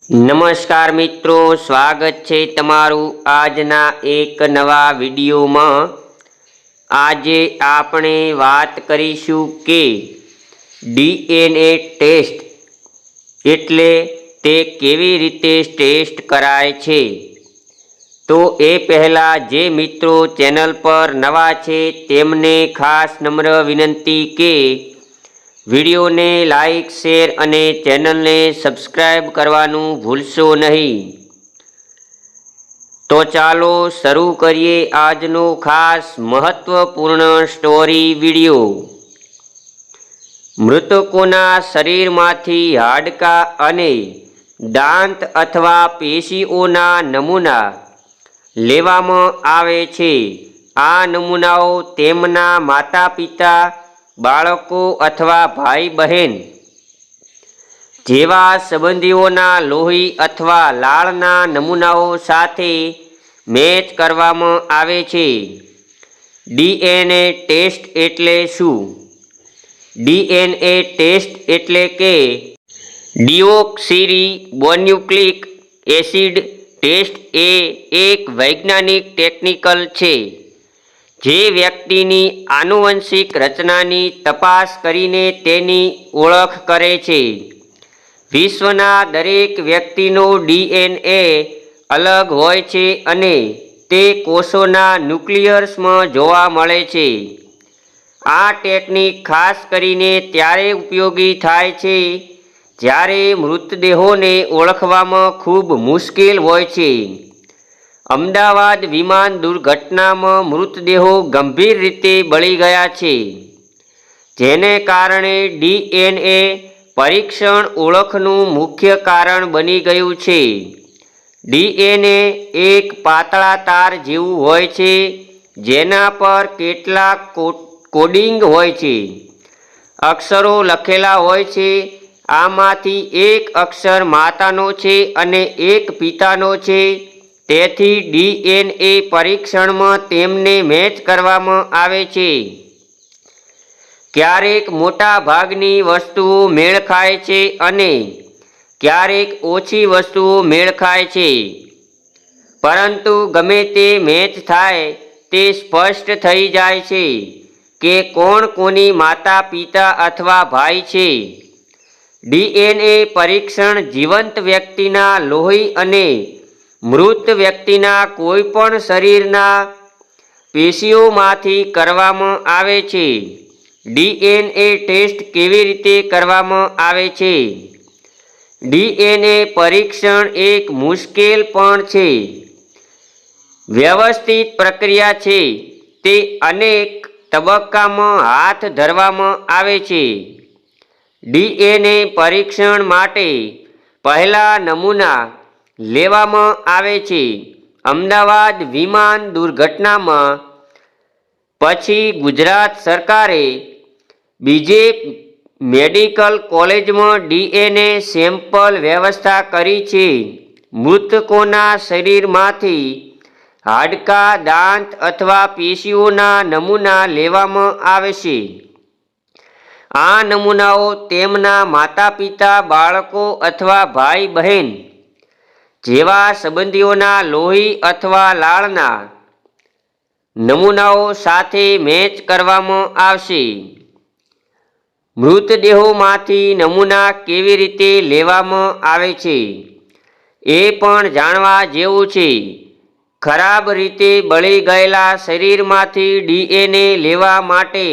નમસ્કાર મિત્રો, સ્વાગત છે તમારું આજના એક નવા વિડીયોમાં। આજે આપણે વાત કરીશું કે ડીએનએ ટેસ્ટ એટલે તે કેવી રીતે ટેસ્ટ કરાય છે। તો એ પહેલાં જે મિત્રો ચેનલ પર નવા છે તેમને ખાસ નમ્ર વિનંતી કે વિડીયોને લાઈક, શેર અને ચેનલને સબસ્ક્રાઈબ કરવાનું ભૂલશો નહીં। તો ચાલો શરૂ કરીએ આજનો ખાસ મહત્વપૂર્ણ સ્ટોરી વિડીયો। મૃતકોના શરીરમાંથી હાડકાં અને દાંત અથવા પેશીઓના નમૂના લેવામાં આવે છે। આ નમૂનાઓ તેમના માતા-પિતા, બાળકો અથવા ભાઈ બહેન જેવા સંબંધીઓના લોહી અથવા લાળના નમૂનાઓ સાથે મેચ કરવામાં આવે છે। ડીએનએ ટેસ્ટ એટલે શું? ડીએનએ ટેસ્ટ એટલે કે ડીઓક્સિરીબોન્યુક્લિક એસિડ ટેસ્ટ એ એક વૈજ્ઞાનિક ટેકનિકલ છે જે વ્યક્તિની આનુવંશિક રચનાની તપાસ કરીને તેની ઓળખ કરે છે। વિશ્વના દરેક વ્યક્તિનો ડીએનએ અલગ હોય છે અને તે કોષોના ન્યુક્લિયસમાં જોવા મળે છે। આ ટેકનિક ખાસ કરીને ત્યારે ઉપયોગી થાય છે જ્યારે મૃતદેહોને ઓળખવામાં ખૂબ મુશ્કેલ હોય છે। અમદાવાદ વિમાન દુર્ઘટનામાં મૃતદેહો ગંભીર રીતે બળી ગયા છે, જેને કારણે ડીએનએ પરીક્ષણ ઓળખનું મુખ્ય કારણ બની ગયું છે। ડીએનએ એક પાતળા તાર જેવું હોય છે જેના પર કેટલાક કોડિંગ હોય છે, અક્ષરો લખેલા હોય છે। આમાંથી એક અક્ષર માતાનો છે અને એક પિતાનો છે, તેથી ડીએનએ પરીક્ષણમાં તેમને મેચ કરવામાં આવે છે। ક્યારેક મોટા ભાગની વસ્તુઓ મેળ ખાય છે અને ક્યારેક ઓછી વસ્તુઓ મેળ ખાય છે, પરંતુ ગમે તે મેચ થાય તે સ્પષ્ટ થઈ જાય છે કે કોણ કોની માતા-પિતા અથવા ભાઈ છે। ડીએનએ પરીક્ષણ જીવંત વ્યક્તિના લોહી અને મૃત વ્યક્તિના કોઈપણ શરીરના પેશીઓમાંથી કરવામાં આવે છે। ડીએનએ ટેસ્ટ કેવી રીતે કરવામાં આવે છે? ડીએનએ પરીક્ષણ એક મુશ્કેલ પણ છે વ્યવસ્થિત પ્રક્રિયા છે। તે અનેક તબક્કામાં હાથ ધરવામાં આવે છે। ડીએનએ પરીક્ષણ માટે પહેલા નમૂના લેવામાં આવે છે। અમદાવાદ વિમાન દુર્ઘટનામાં પછી ગુજરાત સરકારે બીજે મેડિકલ કોલેજમાં ડીએનએ સેમ્પલ વ્યવસ્થા કરી છે। મૃતકોના શરીરમાંથી હાડકાં, દાંત અથવા પેશીઓના નમૂના લેવામાં આવશે। આ નમૂનાઓ તેમના માતા-પિતા, બાળકો અથવા ભાઈ બહેન જેવા સંબંધીઓના લોહી અથવા લાળના નમૂનાઓ સાથે મેચ કરવામાં આવશે। મૃતદેહોમાંથી નમૂના કેવી રીતે લેવામાં આવે છે એ પણ જાણવા જેવું છે। ખરાબ રીતે બળી ગયેલા શરીરમાંથી ડીએનએ લેવા માટે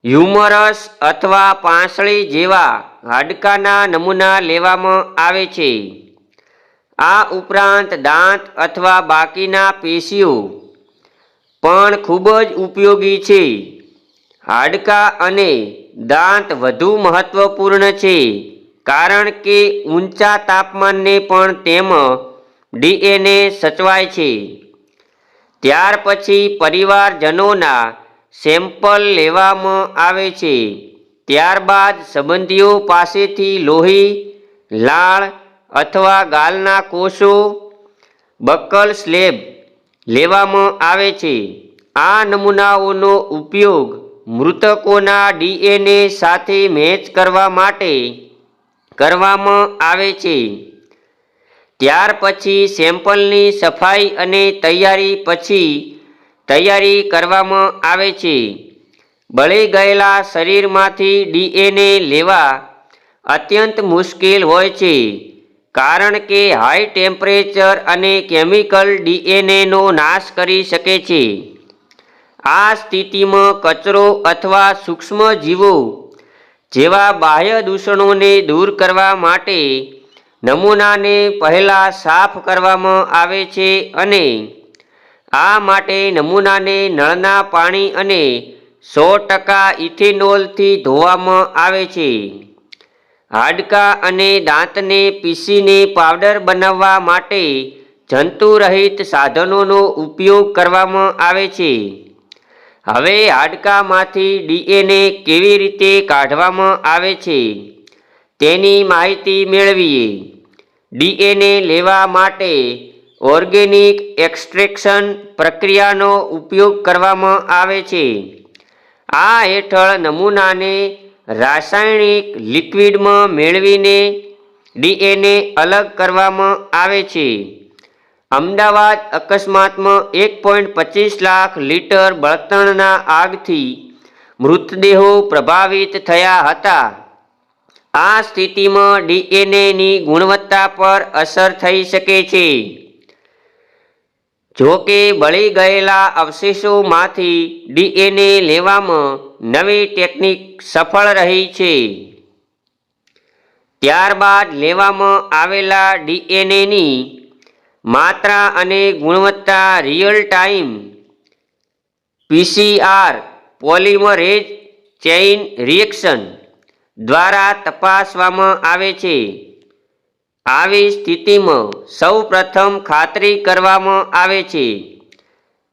હ્યુમરસ અથવા પાંસળી જેવા હાડકાના નમૂના લેવામાં આવે છે। આ ઉપરાંત દાંત અથવા બાકીના પેશીઓ પણ ખૂબ જ ઉપયોગી છે। હાડકાં અને દાંત વધુ મહત્વપૂર્ણ છે કારણ કે ઊંચા તાપમાને પણ તેમાં ડીએનએ સચવાય છે। ત્યાર પછી પરિવારજનોના સેમ્પલ લેવામાં આવે છે। ત્યારબાદ સંબંધીઓ પાસેથી લોહી, લાળ અથવા ગાલના કોષો, બકલ સ્લેબ લેવામાં આવે છે। આ નમૂનાઓનો ઉપયોગ મૃતકોના ડીએનએ સાથે મેચ કરવા માટે કરવામાં આવે છે। ત્યાર પછી સેમ્પલની સફાઈ અને તૈયારી કરવામાં આવે છે. બળી ગયેલા શરીરમાંથી ડીએનએ લેવા અત્યંત મુશ્કેલ હોય છે, કારણ કે હાઈ ટેમ્પરેચર અને કેમિકલ ડીએનએનો નાશ કરી શકે છે. આ સ્થિતિમાં કચરો અથવા સૂક્ષ્મજીવો જેવા બાહ્ય દૂષણોને દૂર કરવા માટે નમૂનાને પહેલાં સાફ કરવામાં આવે છે અને આ માટે નમૂનાને નળના પાણી અને 100% ઇથેનોલથી ધોવામાં આવે છે. હાડકાં અને દાંતને પીસીને પાવડર બનાવવા માટે જંતુરહિત સાધનોનો ઉપયોગ કરવામાં આવે છે. હવે હાડકાંમાંથી ડીએનએ કેવી રીતે કાઢવામાં આવે છે તેની માહિતી મેળવીએ. ડીએનએ લેવા માટે ઓર્ગેનિક એક્સટ્રેક્શન પ્રક્રિયાનો ઉપયોગ કરવામાં આવે છે. આ હેઠળ નમૂનાને રાસાયણિક લિક્વિડમાં મેળવીને ડીએનએ અલગ કરવામાં આવે છે. અમદાવાદ અકસ્માતમાં 1.25 લાખ લીટર બળતણના આગથી મૃતદેહો પ્રભાવિત થયા હતા. આ સ્થિતિમાં ડીએનએની ગુણવત્તા પર અસર થઈ શકે છે. જો કે બળી ગયેલા અવશેષોમાંથી ડીએનએ લેવામાં નવી ટેકનિક સફળ રહી છે. ત્યારબાદ લેવામાં આવેલા ડીએનએની માત્રા અને ગુણવત્તા real time PCR polymerase chain reaction દ્વારા તપાસવામાં આવે છે. આવી સ્થિતિમાં સૌ પ્રથમ ખાતરી કરવામાં આવે છે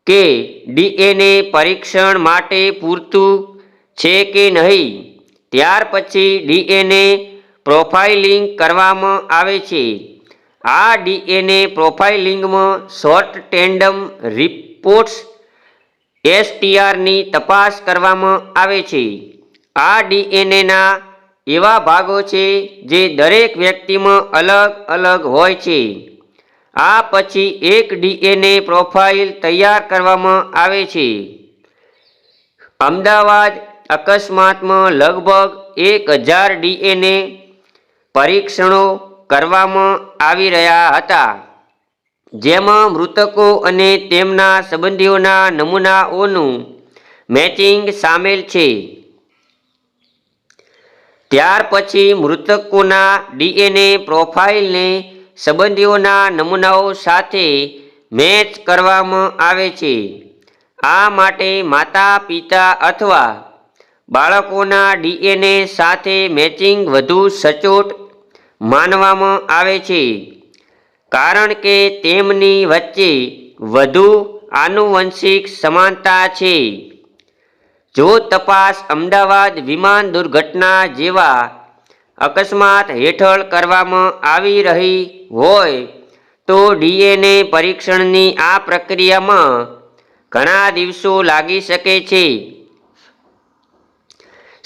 કે ડીએનએ પરીક્ષણ માટે પૂરતું છે કે નહીં. ત્યાર પછી ડીએનએ પ્રોફાઇલિંગ કરવામાં આવે છે. આ ડીએનએ પ્રોફાઇલિંગમાં શોર્ટ ટેન્ડમ રિપોર્ટ્સ એસટીઆરની તપાસ કરવામાં આવે છે. આ ડીએનએના એવા ભાગો છે જે દરેક વ્યક્તિમાં અલગ અલગ હોય છે. આ પછી એક ડીએનએ પ્રોફાઇલ તૈયાર કરવામાં આવે છે. અમદાવાદ અકસ્માતમાં લગભગ 1000 ડીએનએ પરીક્ષણો કરવામાં આવી રહ્યા હતા, જેમાં મૃતકો અને તેમના સંબંધીઓના નમૂનાઓનું મેચિંગ સામેલ છે. ત્યાર પછી મૃતકોના ડીએનએ પ્રોફાઇલને સંબંધીઓના નમૂનાઓ સાથે મેચ કરવામાં આવે છે. આ માટે માતા પિતા અથવા બાળકોના ડીએનએ સાથે મેચિંગ વધુ સચોટ માનવામાં આવે છે, કારણ કે તેમની વચ્ચે વધુ આનુવંશિક સમાનતા છે. જો તપાસ અમદાવાદ વિમાન દુર્ઘટના જેવા અકસ્માત હેઠળ કરવામાં આવી રહી હોય તો ડીએનએ પરીક્ષણની આ પ્રક્રિયામાં ઘણા દિવસો લાગી શકે છે.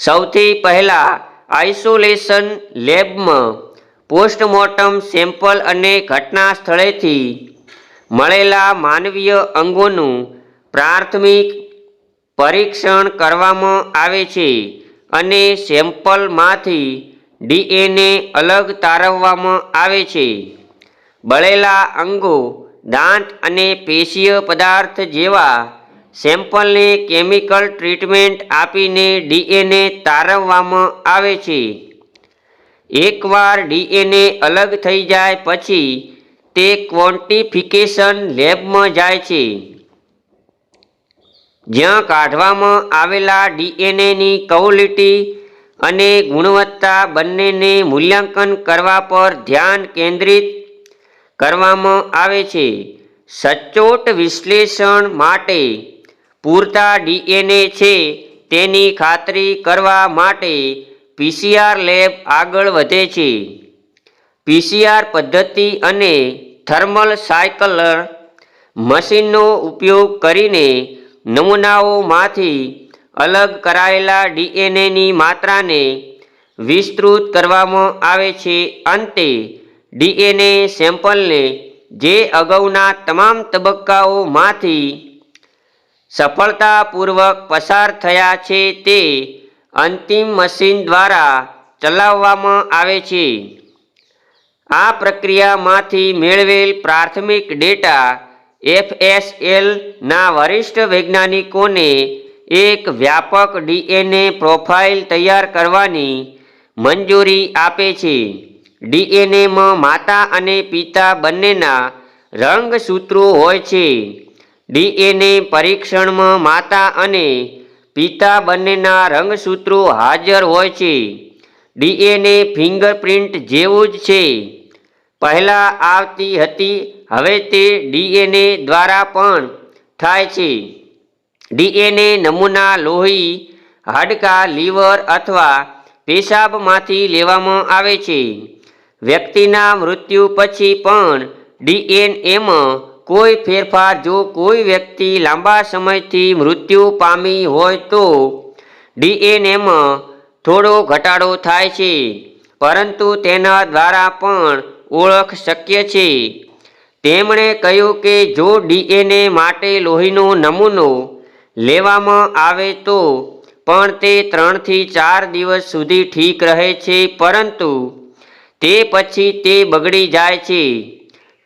સૌથી પહેલાં આઇસોલેશન લેબમાં પોસ્ટમોર્ટમ સેમ્પલ અને ઘટના સ્થળેથી મળેલા માનવીય અંગોનું પ્રાથમિક પરીક્ષણ કરવામાં આવે છે અને સેમ્પલમાંથી ડીએનએ અલગ તારવવામાં આવે છે. બળેલા અંગો, દાંત અને પેશીય પદાર્થ જેવા સેમ્પલને કેમિકલ ટ્રીટમેન્ટ આપીને ડીએનએ તારવવામાં આવે છે. એકવાર ડીએનએ અલગ થઈ જાય પછી તે ક્વોન્ટિફિકેશન લેબમાં જાય છે, જ્યાં કાઢવામાં આવેલા ડીએનએની ક્વોલિટી અને ગુણવત્તા બંનેને મૂલ્યાંકન કરવા પર ધ્યાન કેન્દ્રિત કરવામાં આવે છે. સચોટ વિશ્લેષણ માટે પૂરતા ડીએનએ છે તેની ખાતરી કરવા માટે પીસીઆર લેબ આગળ વધે છે. પીસીઆર પદ્ધતિ અને થર્મલ સાયકલર મશીનનો ઉપયોગ કરીને નમૂનાઓમાંથી અલગ કરાયેલા ડીએનએની માત્રાને વિસ્તૃત કરવામાં આવે છે. અંતે ડીએનએ સેમ્પલને જે અગાઉના તમામ તબક્કાઓમાંથી સફળતાપૂર્વક પસાર થયા છે તે અંતિમ મશીન દ્વારા ચલાવવામાં આવે છે. આ પ્રક્રિયામાંથી મેળવેલ પ્રાથમિક ડેટા એફએસએલના વરિષ્ઠ વૈજ્ઞાનિકોને એક વ્યાપક ડીએનએ પ્રોફાઇલ તૈયાર કરવાની મંજૂરી આપે છે. ડીએનએમાં માતા અને પિતા બંનેના રંગસૂત્રો હોય છે. ડીએનએ પરીક્ષણમાં માતા અને પિતા બંનેના રંગસૂત્રો હાજર હોય છે. ડીએનએ ફિંગરપ્રિન્ટ જેવું જ છે. પહેલાં આવતી હતી, હવે તે ડીએનએ દ્વારા પણ થાય છે. ડીએનએ નમૂના લોહી, હાડકાં, લીવર અથવા પેશાબમાંથી લેવામાં આવે છે. વ્યક્તિના મૃત્યુ પછી પણ ડીએનએમાં કોઈ ફેરફાર જો કોઈ વ્યક્તિ લાંબા સમયથી મૃત્યુ પામી હોય તો ડીએનએમાં થોડો ઘટાડો થાય છે, પરંતુ તેના દ્વારા પણ ઓળખ શક્ય છે. તેમણે કહ્યું કે જો ડીએનએ માટે લોહીનો નમૂનો લેવામાં આવે તો પણ તે 3 થી 4 દિવસ સુધી ઠીક રહે છે, પરંતુ તે પછી તે બગડી જાય છે.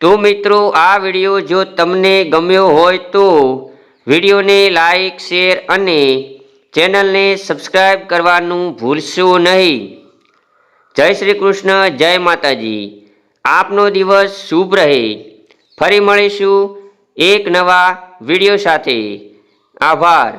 તો મિત્રો, આ વિડીયો જો તમને ગમ્યો હોય તો વિડીયોને લાઈક, શેર અને ચેનલને સબસ્ક્રાઈબ કરવાનું ભૂલશો નહીં. જય શ્રી કૃષ્ણ, જય માતાજી. આપનો દિવસ શુભ રહે. ફરી મળીશું એક નવા વિડીયો સાથે. આભાર.